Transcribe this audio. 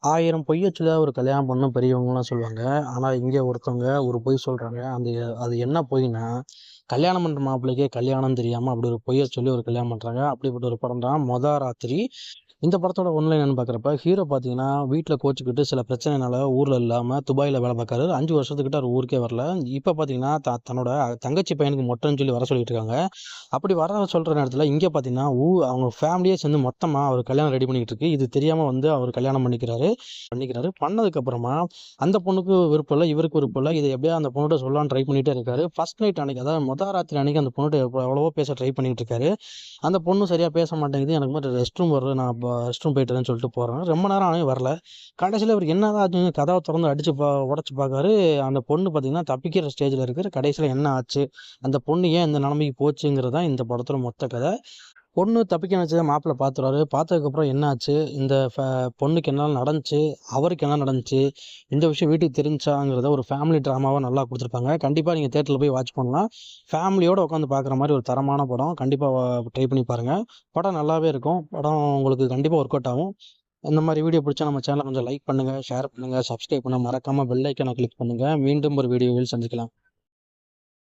1000 பொய்ய சொல்லி ஒரு கல்யாணம் பண்ணணும் பெரியவங்கலாம் சொல்லுவாங்க. ஆனா, இங்க ஒருத்தவங்க ஒரு பொய் சொல்றாங்க. அது என்ன பொய்ன்னா, கல்யாணம் பண்ற மாப்பிள்ளைக்கே கல்யாணம் தெரியாம அப்படி ஒரு பொய்ய சொல்லி ஒரு கல்யாணம் பண்றாங்க. அப்படிப்பட்ட ஒரு படம் தான் "மொத ராத்திரி". இந்த படத்தோட ஒன்லைன் என்னன்னு பார்க்குறப்ப, ஹீரோ பார்த்தீங்கன்னா, வீட்ல கோச்சுக்கிட்டு சில பிரச்சனைனால ஊர்ல இல்லாம துபாய்ல வேலை பார்க்குறாரு. 5 வருஷத்துக்கிட்ட அவரு ஊருக்கே வரல. இப்ப பார்த்தீங்கன்னா, தன்னோட தங்கச்சி பையனுக்கு மொட்டைன்னு சொல்லி வர சொல்லிட்டு இருக்காங்க. அப்படி வர சொல்ற நேரத்துல இங்க பார்த்தீங்கன்னா, அவங்க ஃபேமிலியே சேர்ந்து மொத்தமா அவருக்கு கல்யாணம் ரெடி பண்ணிக்கிட்டு இருக்கு. இது தெரியாம வந்து அவரு கல்யாணம் பண்ணிக்கிறாரு. பண்ணதுக்கப்புறமா அந்த பொண்ணுக்கு விருப்பம் இல்ல, இவருக்கு விருப்பம் இல்ல. இத எப்படியாவது அந்த பொண்ணுட்ட சொல்லலாம்ன்னு ட்ரை பண்ணிட்டே இருக்காரு. ஃபர்ஸ்ட் நைட் அன்னைக்கு, அதாவது ராத்திரி அன்னைக்கு அந்த பொண்ணுட்ட எவ்வளவோ பேச ட்ரை பண்ணிட்டு இருக்காரு. அந்த பொண்ணு சரியா பேச மாட்டேங்குது. எனக்கு மாரி ரெஸ்ட் ரூம் வருது. நான் ரெஸ்ட் ரூம் போயிட்டு வரேன்னு சொல்லிட்டு போறாங்க. ரொம்ப நேரம் ஆனாலும் வரல. கடைசியில இவருக்கு என்னதான் ஆச்சுன்னு கதவ தொறந்து அடிச்சு உடைச்சு பார்க்காரு. அந்த பொண்ணு பார்த்தீங்கன்னா, தப்பிக்கிற ஸ்டேஜ்ல இருக்கு. கடைசியில என்ன ஆச்சு? அந்த பொண்ணு ஏன் இந்த நிலைமைக்கு போச்சுங்கிறது தான் இந்த படத்தோட மொத்த கதை. பொண்ணு தப்பிக்க நினைச்சத மாப்பிள்ளை பார்த்துருவாரு. பார்த்ததுக்கப்புறம் என்ன ஆச்சு? இந்த பொண்ணுக்கு என்ன நடந்துச்சு? அவருக்கு என்ன நடந்துச்சு? இந்த விஷயம் வீட்டுக்கு தெரிஞ்சாங்கிறத ஒரு ஃபேமிலி ட்ராமாவா நல்லா குடுத்துருப்பாங்க. கண்டிப்பா நீங்க தியேட்டர்ல போய் வாட்ச் பண்ணலாம். ஃபேமிலியோட உட்காந்து பார்க்குற மாரி ஒரு தரமான படம். கண்டிப்பா ட்ரை பண்ணி பாருங்க. படம் நல்லாவே இருக்கும். படம் உங்களுக்கு கண்டிப்பா ஒர்க் அவுட் ஆகும். இந்த மாரி வீடியோ பிடிச்சா நம்ம சேனல கொஞ்சம் லைக் பண்ணுங்க, ஷேர் பண்ணுங்க, சப்ஸ்கிரைப் பண்ண மறக்காம பெல் ஐகான கிளிக் பண்ணுங்க. மீண்டும் ஒரு வீடியோவில் சந்திக்கலாம்.